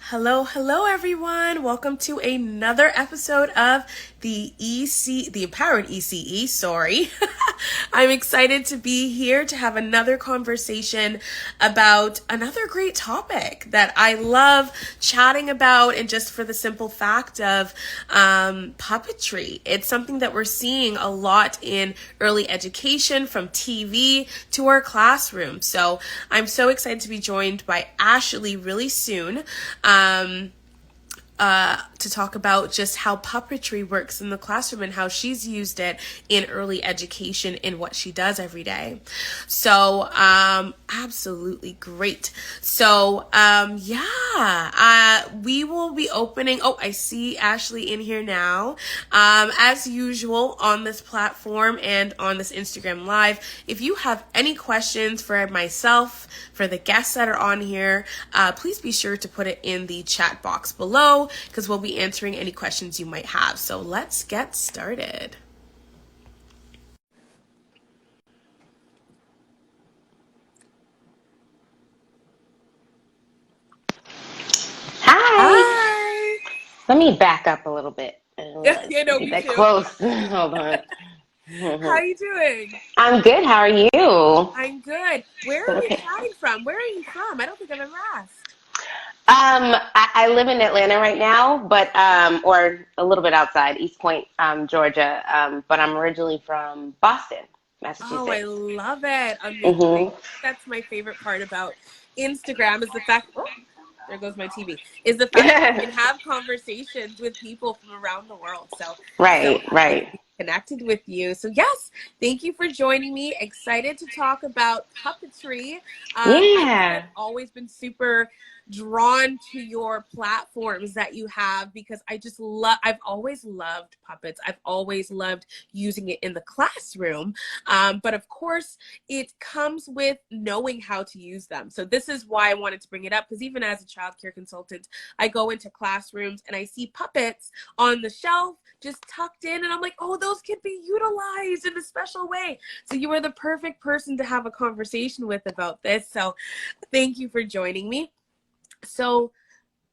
Hello, hello everyone. Welcome to another episode of the Empowered ECE, sorry. I'm excited to be here to have another conversation about another great topic that I love chatting about, and just for the simple fact of puppetry. It's something that we're seeing a lot in early education, from TV to our classroom. So I'm so excited to be joined by Ashley really soon. To talk about just how puppetry works in the classroom and how she's used it in early education in what she does every day. So, absolutely great. So, we will be opening. Oh, I see Ashley in here now. As usual on this platform and on this Instagram Live, if you have any questions for myself, for the guests that are on here, please be sure to put it in the chat box below, because we'll be answering any questions you might have. So let's get started. Hi. Hi. Let me back up a little bit. Yeah, no, Get me that too. close. Hold on. How are you doing? I'm good. How are you? I'm good. Where are Good. we Okay. chatting from? Where are you from? I don't think I've ever asked. I live in Atlanta right now, but or a little bit outside East Point, Georgia. But I'm originally from Boston, Oh, I Massachusetts. love it. Amazing. Mhm. That's my favorite part about Instagram, is the fact, oh, there goes my TV, is the fact that you can have conversations with people from around the world. So Right. happy to Right. be connected with you. So yes, thank you for joining me. Excited to talk about puppetry. I think I've Yeah. always been super drawn to your platforms that you have, because I've always loved puppets. I've always loved using it in the classroom. But of course, it comes with knowing how to use them. So this is why I wanted to bring it up, because even as a child care consultant, I go into classrooms and I see puppets on the shelf just tucked in, and I'm like, oh, those can be utilized in a special way. So you are the perfect person to have a conversation with about this. So thank you for joining me. So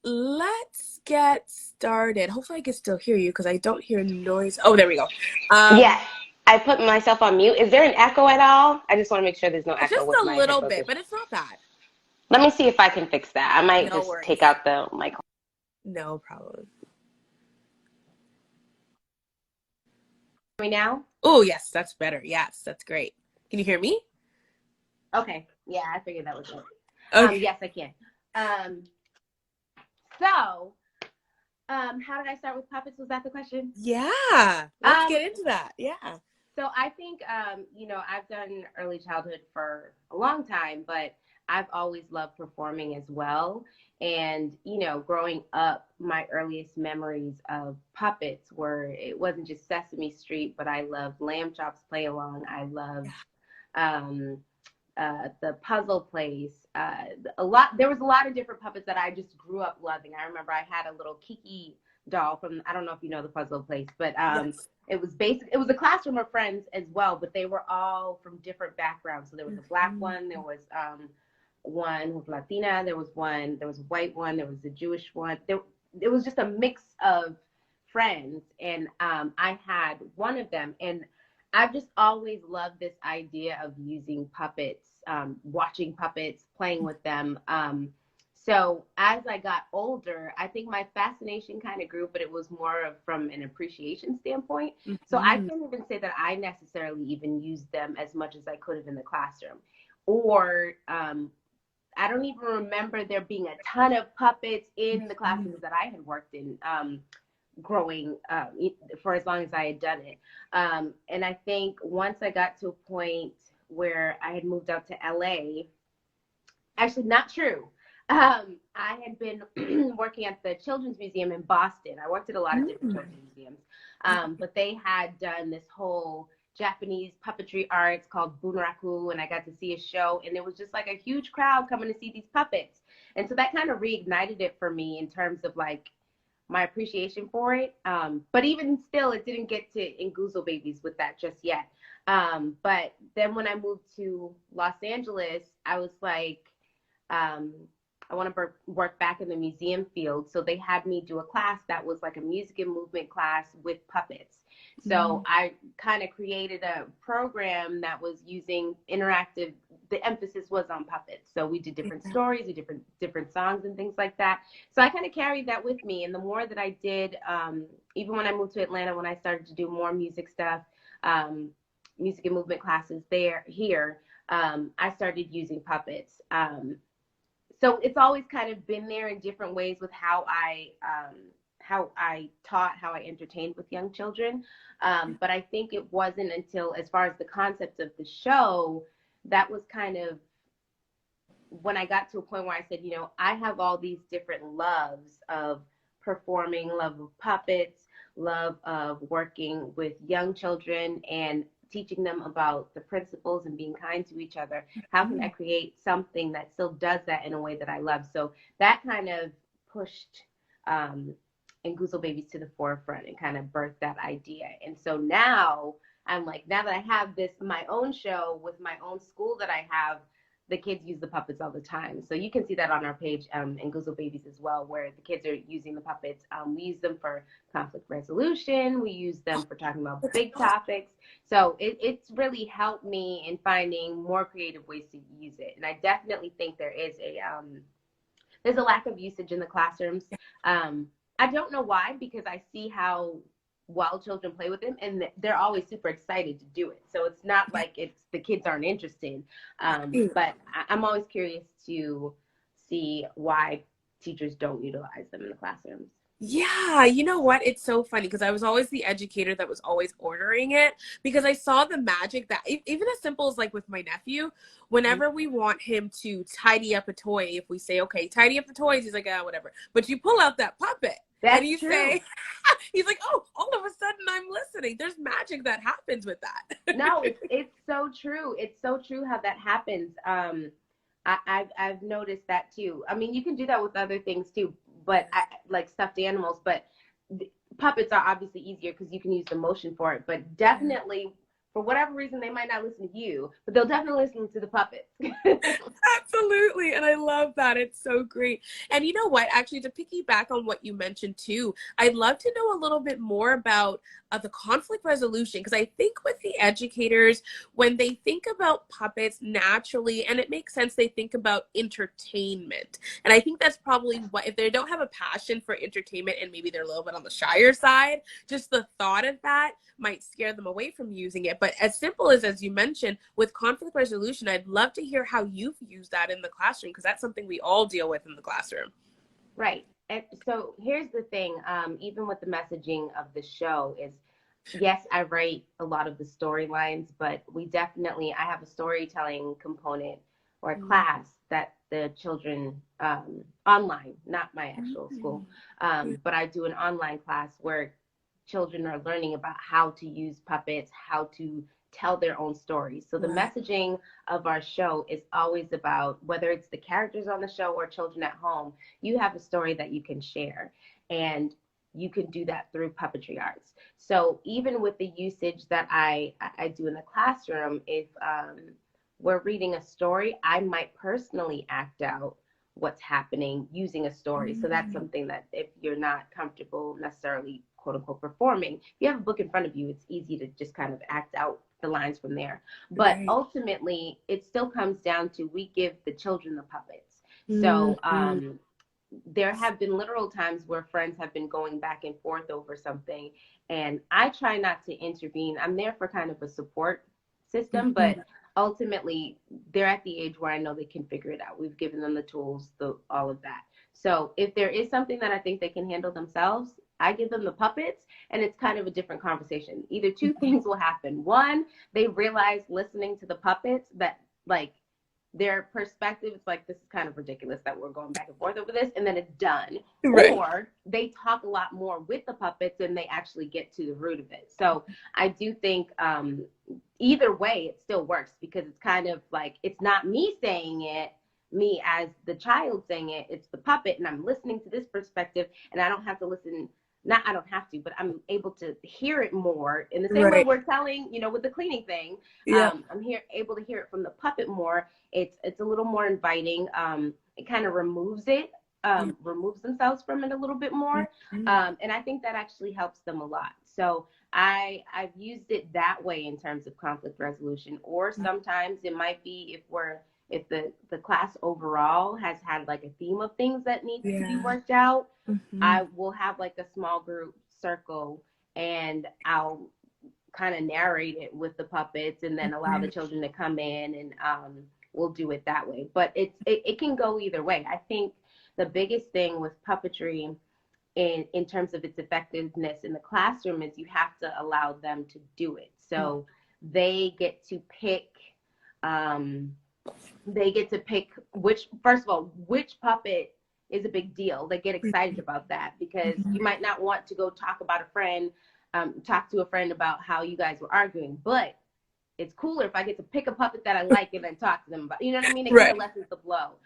let's get started. Hopefully I can still hear you, because I don't hear noise. Oh, there we go. Yeah. Um, I put myself on mute. Is there an echo at all? I just want to make sure there's no echo just with a my little headphones bit, in. but it's not bad. Let me see if I can fix that. I might No just take worries. out the mic. No problem. Me now? Oh, yes, that's better. Yes, that's great. Can you hear me? Okay. Yeah, I figured that was it. Okay. Yes, I can. Um, so, how did I start with puppets? Was that the question? Yeah. Let's Um, get into that. Yeah. so I think, I've done early childhood for a long time, but I've always loved performing as well. And, growing up, my earliest memories of puppets were, it wasn't just Sesame Street, but I loved Lamb Chop's Play Along. I loved, um, the puzzle place. There was a lot of different puppets that I just grew up loving. I remember I had a little Kiki doll from, I don't know if you know the puzzle place, but Yes. it was a classroom of friends as well, but they were all from different backgrounds. So there was a black Mhm. one, there was one who was Latina, there was a white one, there was a Jewish one. It was just a mix of friends, and I had one of them, and I've just always loved this idea of using puppets, watching puppets, playing with them. So as I got older, I think my fascination kind of grew, but it was more of from an appreciation standpoint. So I Mhm. can't even say that I necessarily even used them as much as I could have in the classroom. Or I don't even remember there being a ton of puppets in the classrooms that I had worked in. Growing for as long as I had done it. And I think once I got to a point where I had moved out to LA, actually, not true. I had been working at the Children's Museum in Boston. I worked at a lot of different Mhm. children's museums, but they had done this whole Japanese puppetry arts called Bunraku, and I got to see a show, and it was just like a huge crowd coming to see these puppets. And so that kind of reignited it for me in terms of like my appreciation for it. But even still, it didn't get to Inguzo Babies with that just yet. But then when I moved to Los Angeles, I was like, um, I want to work back in the museum field. So they had me do a class that was like a music and movement class with puppets. So I kind of created a program that was using interactive. The emphasis was on puppets. So we did different stories, we different songs and things like that. So I kind of carried that with me. And the more that I did, even when I moved to Atlanta, when I started to do more music stuff, music and movement classes here, I started using puppets. So it's always kind of been there in different ways with how I taught, how I entertained with young children. But I think it wasn't until, as far as the concept of the show, that was kind of when I got to a point where I said, you know, I have all these different loves of performing, love of puppets, love of working with young children and teaching them about the principles and being kind to each other. How can I create something that still does that in a way that I love? So that kind of pushed Ngoozle Babies to the forefront and kind of birthed that idea. And so now I'm like, now that I have this, my own show with my own school that I have, the kids use the puppets all the time. So you can see that on our page, Ngoozle Babies as well, where the kids are using the puppets. We use them for conflict resolution. We use them for talking about big topics. So it's really helped me in finding more creative ways to use it. And I definitely think there's a lack of usage in the classrooms. I don't know why, because I see how well children play with them and they're always super excited to do it. So it's not like it's the kids aren't interested. But I'm always curious to see why teachers don't utilize them in the classrooms. Yeah, you know what? It's so funny because I was always the educator that was always ordering it because I saw the magic that even as simple as like with my nephew, whenever we want him to tidy up a toy, if we say, okay, tidy up the toys, he's like, whatever. But you pull out that puppet and you say, he's like, oh, all of a sudden I'm listening. There's magic that happens with that. No, it's so true. It's so true how that happens. I've noticed that too. I mean, you can do that with other things too, but like stuffed animals, but puppets are obviously easier because you can use the motion for it, but definitely for whatever reason, they might not listen to you, but they'll definitely listen to the puppets. Absolutely. And I love that. It's so great. And you know what? Actually, to piggyback on what you mentioned too, I'd love to know a little bit more about the conflict resolution, because I think with the educators, when they think about puppets naturally, and it makes sense, they think about entertainment. And I think that's probably what, if they don't have a passion for entertainment and maybe they're a little bit on the shyer side, just the thought of that might scare them away from using it. But as simple as you mentioned, with conflict resolution, I'd love to hear how you've used that in the classroom, because that's something we all deal with in the classroom. Right. And so here's the thing, even with the messaging of the show is, yes, I write a lot of the storylines, but I have a storytelling component or a class that the children online, not my actual school, but I do an online class where children are learning about how to use puppets, how to tell their own stories. So the messaging of our show is always about, whether it's the characters on the show or children at home, you have a story that you can share. And you can do that through puppetry arts. So even with the usage that I do in the classroom, if we're reading a story, I might personally act out what's happening using a story. So that's something that if you're not comfortable necessarily, quote unquote, performing, if you have a book in front of you, it's easy to just kind of act out the lines from there. But ultimately, it still comes down to, we give the children the puppets. So there have been literal times where friends have been going back and forth over something, and I try not to intervene. I'm there for kind of a support system, but ultimately they're at the age where I know they can figure it out. We've given them the tools, all of that. So if there is something that I think they can handle themselves, I give them the puppets, and it's kind of a different conversation. Either two things will happen. One, they realize listening to the puppets that, like, their perspective is like, this is kind of ridiculous that we're going back and forth over this, and then it's done. Right. Or they talk a lot more with the puppets and they actually get to the root of it. So I do think either way, it still works, because it's kind of like, it's not me saying it, me as the child saying it, it's the puppet, and I'm listening to this perspective, and I don't have to listen. Not I don't have to, but I'm able to hear it more in the same way we're telling, with the cleaning thing. I'm able to hear it from the puppet more. It's a little more inviting. it kind of removes removes themselves from it a little bit more. And I think that actually helps them a lot. So I've used it that way in terms of conflict resolution, or sometimes it might be if the class overall has had like a theme of things that needs to be worked out, I will have like a small group circle and I'll kind of narrate it with the puppets and then allow the children to come in, and we'll do it that way. But it can go either way. I think the biggest thing with puppetry in terms of its effectiveness in the classroom is you have to allow them to do it. So they get to pick which, first of all, which puppet is a big deal. They get excited about that, because you might not want to go talk to a friend about how you guys were arguing, but it's cooler if I get to pick a puppet that I like and then talk to them about, you know what I mean? It kind of lessens the blow.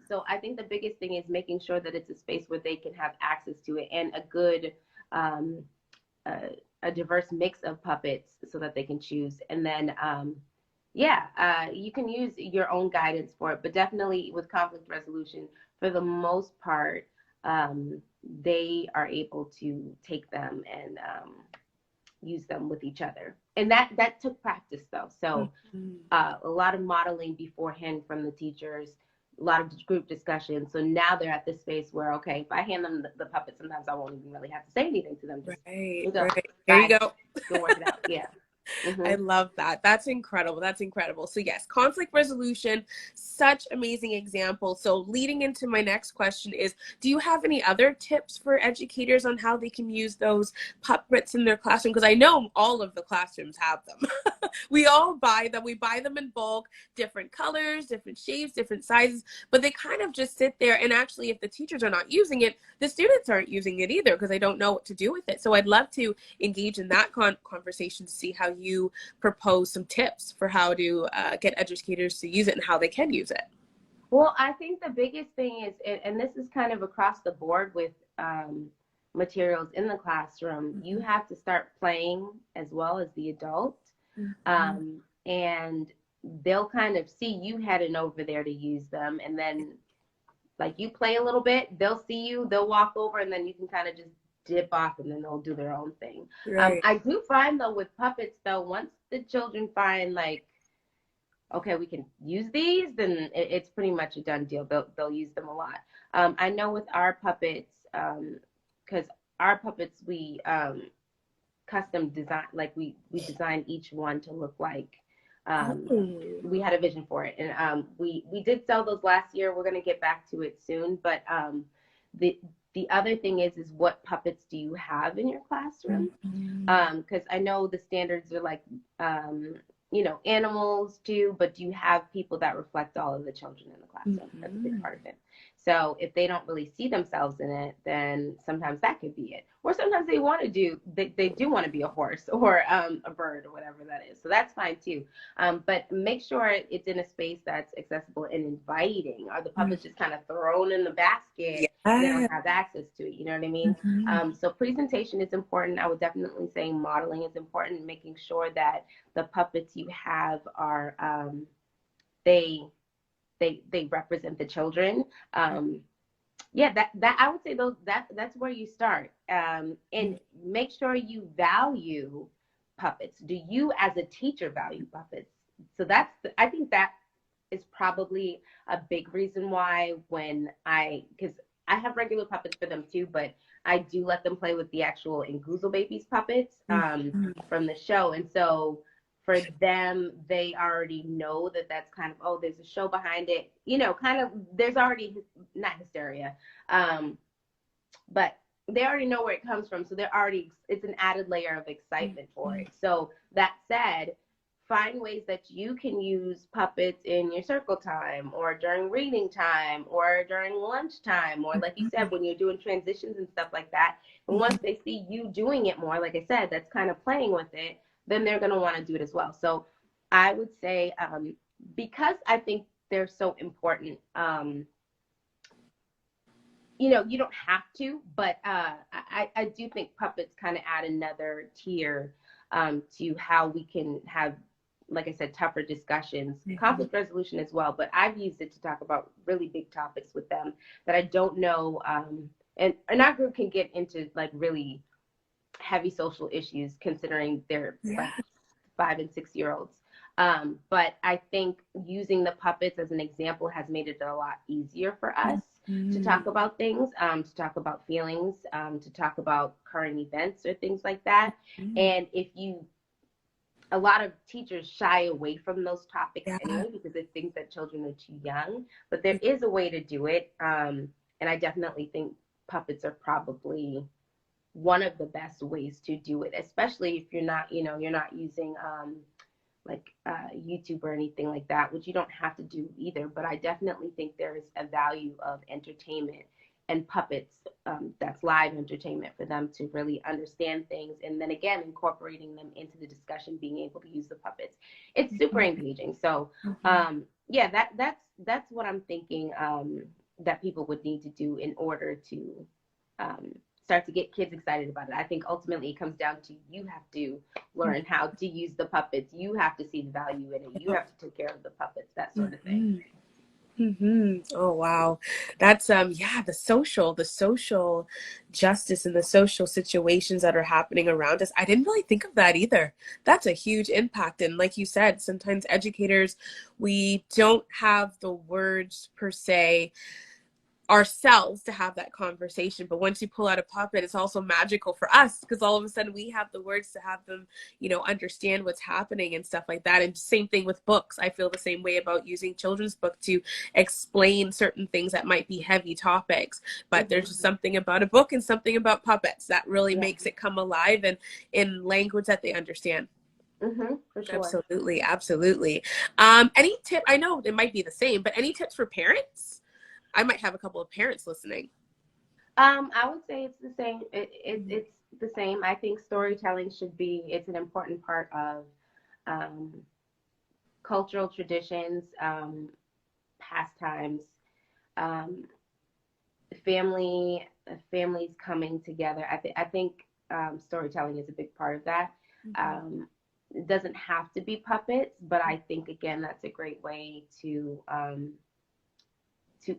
So I think the biggest thing is making sure that it's a space where they can have access to it, and a good, a diverse mix of puppets so that they can choose. And then, you can use your own guidance for it, but definitely with conflict resolution, for the most part, they are able to take them and use them with each other. And that took practice though. So a lot of modeling beforehand from the teachers, a lot of group discussions. So now they're at this space where, okay, if I hand them the puppet, sometimes I won't even really have to say anything to them. Just, There you go. Go work it out. Yeah. I love that. That's incredible. That's incredible. So yes, conflict resolution, such amazing example. So leading into my next question is, do you have any other tips for educators on how they can use those puppets in their classroom? Because I know all of the classrooms have them. We all buy them. We buy them in bulk, different colors, different shapes, different sizes, but they kind of just sit there. And actually, if the teachers are not using it, the students aren't using it either, because they don't know what to do with it. So I'd love to engage in that conversation to see how you propose some tips for how to get educators to use it and how they can use it. Well, I think the biggest thing is, and this is kind of across the board with materials in the classroom, you have to start playing as well as the adult. And they'll kind of see you heading over there to use them. And then like you play a little bit, they'll see you, they'll walk over, and then you can kind of just dip off, and then they'll do their own thing. I do find though with puppets though, once the children find like, okay, we can use these, then it's pretty much a done deal. They'll use them a lot. I know with our puppets, because our puppets, we custom design, like we designed each one to look like, we had a vision for it. And we did sell those last year. We're going to get back to it soon. But the other thing is what puppets do you have in your classroom? Because I know the standards are like, animals too, but do you have people that reflect all of the children in the classroom? That's a big part of it. So if they don't really see themselves in it, then sometimes that could be it. Or sometimes they want to they do want to be a horse or a bird or whatever that is. So that's fine too. But make sure it's in a space that's accessible and inviting. Are the puppets just kind of thrown in the basket and they don't have access to it? You know what I mean? So presentation is important. I would definitely say modeling is important, making sure that the puppets you have are, they represent the children. That I would say that's where you start. And make sure you value puppets. Do you as a teacher value puppets? So I think that is probably a big reason why because I have regular puppets for them too, but I do let them play with the actual Nguzo Babies puppets from the show. And so for them, they already know that that's kind of, oh, there's a show behind it, kind of, there's already, not hysteria, but they already know where it comes from. So it's an added layer of excitement for it. So that said, find ways that you can use puppets in your circle time or during reading time or during lunchtime, or like you said, when you're doing transitions and stuff like that. And once they see you doing it more, like I said, that's kind of playing with it, then they're going to want to do it as well. So I would say, because I think they're so important, you don't have to, but I do think puppets kind of add another tier to how we can have, like I said, tougher discussions, Mhm. conflict resolution as well. But I've used it to talk about really big topics with them that I don't know. And our group can get into like really heavy social issues considering they're Yeah. like 5 and 6 year olds. But I think using the puppets as an example has made it a lot easier for us to Mhm. talk about things, to talk about feelings, to talk about current events or things like that. Mhm. And if you, a lot of teachers shy away from those topics Yeah. anyway because they think that children are too young. But there is a way to do it, and I definitely think puppets are probably one of the best ways to do it, especially if you're not, you're not using like YouTube or anything like that, which you don't have to do either. But I definitely think there is a value of entertainment and puppets, that's live entertainment for them to really understand things. And then again, incorporating them into the discussion, being able to use the puppets. It's super engaging. So Mhm. yeah, that's what I'm thinking, that people would need to do in order to start to get kids excited about it. I think ultimately it comes down to you have to learn how to use the puppets. You have to see the value in it. You have to take care of the puppets, that sort of thing. Mhm. Oh wow. That's yeah, the social justice and the social situations that are happening around us. I didn't really think of that either. That's a huge impact. And like you said, sometimes educators, we don't have the words per se ourselves to have that conversation, but once you pull out a puppet, it's also magical for us because all of a sudden we have the words to have them, understand what's happening and stuff like that. And same thing with books. I feel the same way about using children's book to explain certain things that might be heavy topics, but there's Mm-hmm. just something about a book and something about puppets that really Yeah. makes it come alive and in language that they understand. Mm-hmm. For sure. Absolutely, absolutely. Any tip? I know it might be the same, but any tips for parents? I might have a couple of parents listening. I would say it's the same. It's the same. I think storytelling should be, it's an important part of um, cultural traditions, pastimes, um, families coming together. I think storytelling is a big part of that. Mhm. Um, it doesn't have to be puppets, but I think again that's a great way to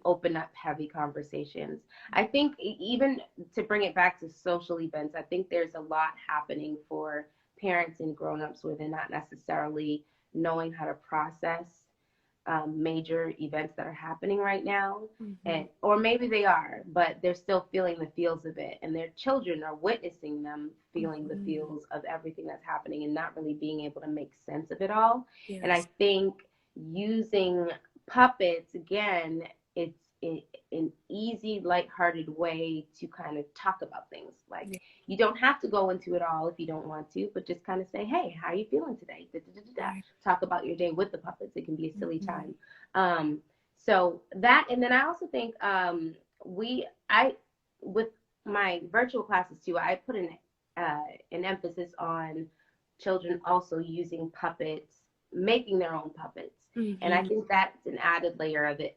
open up heavy conversations. I think even to bring it back to social events, I think there's a lot happening for parents and grown-ups where they're not necessarily knowing how to process major events that are happening right now, Mhm. and or maybe they are, but they're still feeling the feels of it, and their children are witnessing them feeling the Mhm. feels of everything that's happening and not really being able to make sense of it all. And I Yes. think using puppets again, it's an easy, lighthearted way to kind of talk about things. Like Yeah. you don't have to go into it all if you don't want to, but just kind of say, "Hey, how are you feeling today?" Da, da, da, da, da. Right. Talk about your day with the puppets. It can be a silly Mhm. time. Um, so that, and then I also think I with my virtual classes too, I put an emphasis on children also using puppets, making their own puppets. And I Mhm. think that's an added layer of it.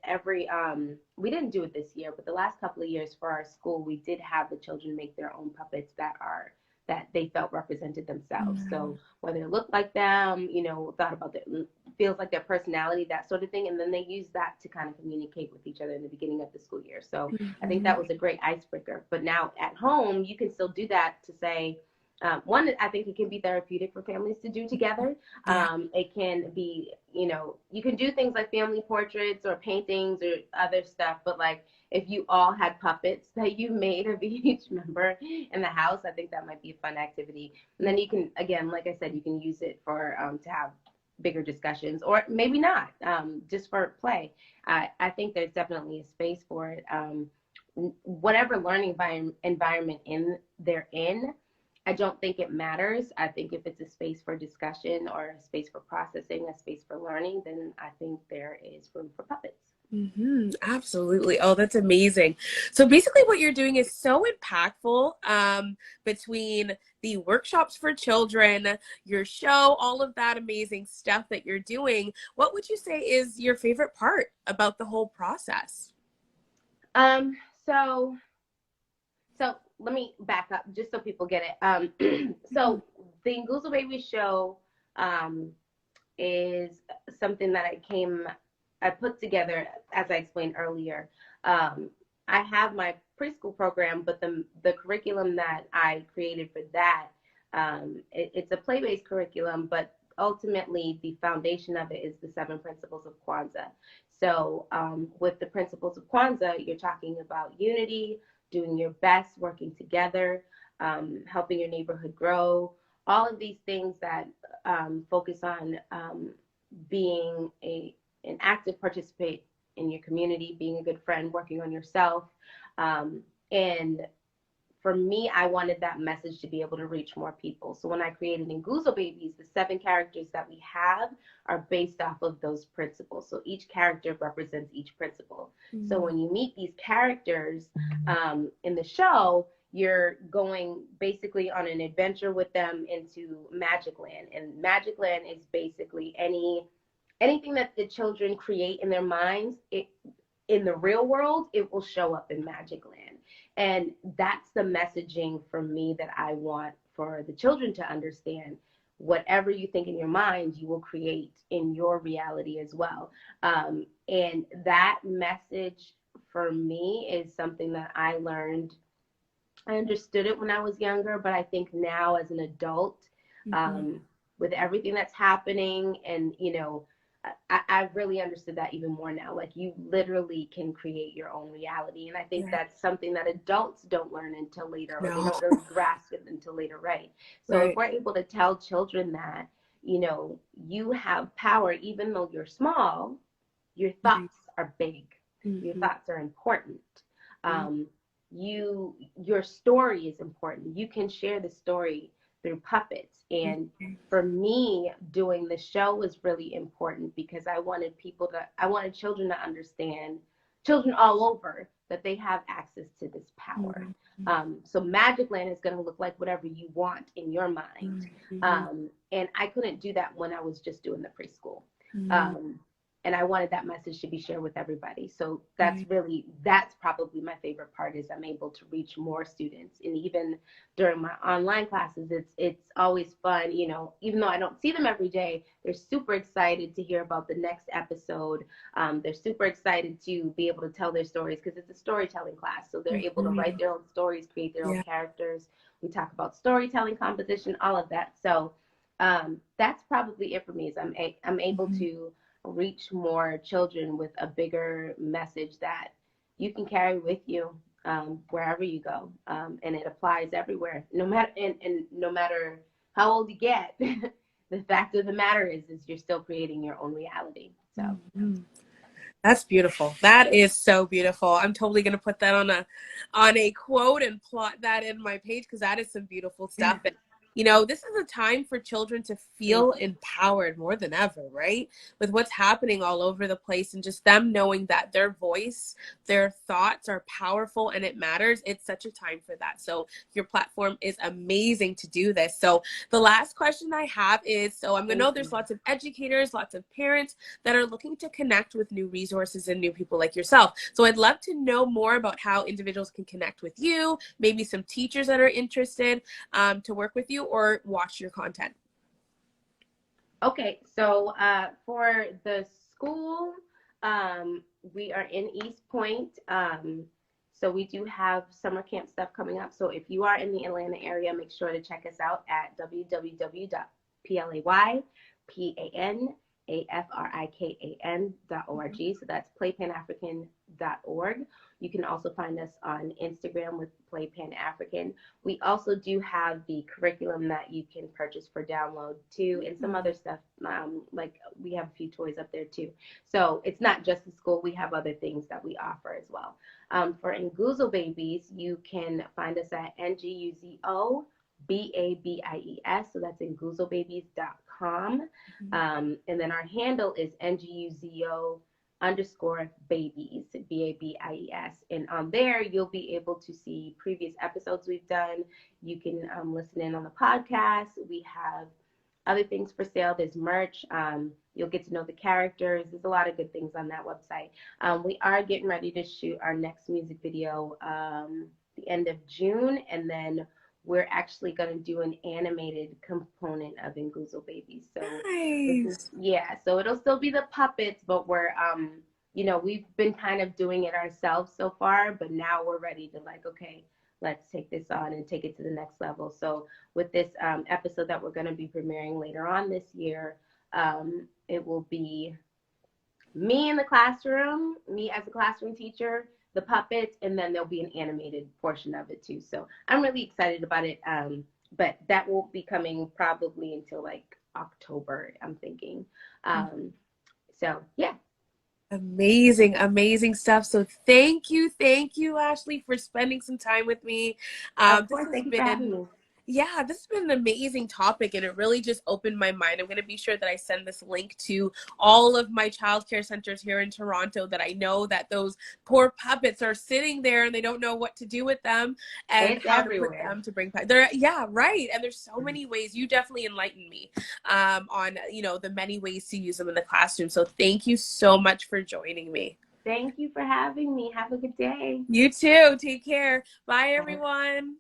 We didn't do it this year, but the last couple of years for our school, we did have the children make their own puppets that they felt represented themselves. Mhm. So whether it looked like them, thought about their, feels like their personality, that sort of thing. And then they use that to kind of communicate with each other in the beginning of the school year. So I think that Mhm. was a great icebreaker. But now at home, you can still do that to say, one, I think it can be therapeutic for families to do together. Yeah. It can be, you can do things like family portraits or paintings or other stuff, but like if you all had puppets that you made of each member in the house, I think that might be a fun activity. And then you can, again, like I said, you can use it for to have bigger discussions, or maybe not, just for play. I think there's definitely a space for it. Whatever learning environment they're in, I don't think it matters. I think if it's a space for discussion or a space for processing, a space for learning, then I think there is room for puppets. Absolutely. Oh, that's amazing. So basically what you're doing is so impactful, between the workshops for children, your show, all of that amazing stuff that you're doing. What would you say is your favorite part about the whole process? Um, so so let me back up just so people get it. Mhm. So the Nguzo Baby show, um, is something that I put together, as I explained earlier. I have my preschool program, but the curriculum that I created for that, it's a play-based curriculum, but ultimately the foundation of it is the 7 principles of Kwanzaa. So with the principles of Kwanzaa, you're talking about unity, doing your best, working together, helping your neighborhood grow, all of these things that focus on being an active participant in your community, being a good friend, working on yourself. And for me, I wanted that message to be able to reach more people. So when I created Nguzo Babies, the 7 characters that we have are based off of those principles. So each character represents each principle. Mm-hmm. So when you meet these characters in the show, you're going basically on an adventure with them into Magic Land. And Magic Land is basically anything that the children create in their minds, in the real world, it will show up in Magic Land. And that's the messaging for me that I want for the children to understand. Whatever you think in your mind, you will create in your reality as well. And that message for me is something that I learned. I understood it when I was younger, but I think now as an adult, with everything that's happening, and, you know, I really understood that even more now. Like, you literally can create your own reality. And I think that's something that adults don't learn until later, or they don't really grasp it until later, right? So if we're able to tell children that, you know, you have power, even though you're small, your thoughts are big. Your thoughts are important. Your story is important. You can share the story through puppets. And for me, doing the show was really important because I wanted children to understand, children all over, that they have access to this power. So Magic Land is going to look like whatever you want in your mind. And I couldn't do that when I was just doing the preschool. And I wanted that message to be shared with everybody. So that's probably my favorite part, is I'm able to reach more students. And even during my online classes, it's always fun, you know, even though I don't see them every day, they're super excited to hear about the next episode. They're super excited to be able to tell their stories, because it's a storytelling class. So they're able to write their own stories, create their own characters. We talk about storytelling competition, all of that. So that's probably it for me, is I'm able to reach more children with a bigger message that you can carry with you wherever you go, and it applies everywhere, no matter how old you get. The fact of the matter is you're still creating your own reality. So that's beautiful. That is so beautiful. I'm totally gonna put that on a quote and plot that in my page, because that is some beautiful stuff. And you know, this is a time for children to feel empowered more than ever, right? With what's happening all over the place, and just them knowing that their voice, their thoughts are powerful and it matters. It's such a time for that. So your platform is amazing to do this. So the last question I have is, so I'm going to know there's lots of educators, lots of parents that are looking to connect with new resources and new people like yourself. So I'd love to know more about how individuals can connect with you, maybe some teachers that are interested to work with you or watch your content. Okay, so for the school, we are in East Point. So we do have summer camp stuff coming up. So if you are in the Atlanta area, make sure to check us out at www.playpanafrikan.org. So that's playpanafrikan.org. You can also find us on Instagram with Play Pan African. We also do have the curriculum that you can purchase for download too, and some other stuff. Like we have a few toys up there too. So it's not just the school. We have other things that we offer as well. For Nguzo Babies, you can find us at NGUZOBABIES. So that's nguzobabies.com. And then our handle is NGUZO_babies, BABIES. And on there, you'll be able to see previous episodes we've done. You can listen in on the podcast. We have other things for sale. There's merch. You'll get to know the characters. There's a lot of good things on that website. We are getting ready to shoot our next music video the end of June. And then we're actually going to do an animated component of Nguzo Babies. So this is, Nice. yeah, so it'll still be the puppets, but we're, you know, we've been kind of doing it ourselves so far, but now we're ready to like, okay, let's take this on and take it to the next level. So with this episode that we're going to be premiering later on this year, it will be me in the classroom, me as a classroom teacher, the puppets, and then there'll be an animated portion of it too. So I'm really excited about it. But that won't be coming probably until like October, I'm thinking. So yeah. Amazing, amazing stuff. So thank you, Ashley, for spending some time with me. Of This course, has thank you for having been, me. yeah, this has been an amazing topic, and it really just opened my mind. I'm going to be sure that I send this link to all of my childcare centers here in Toronto, that I know that those poor puppets are sitting there and they don't know what to do with them and It's how to put everywhere. them to bring there. Yeah, right. And there's so many ways. You definitely enlightened me on, you know, the many ways to use them in the classroom. So thank you so much for joining me. Thank you for having me. Have a good day. You too. Take care. Bye, Bye. everyone.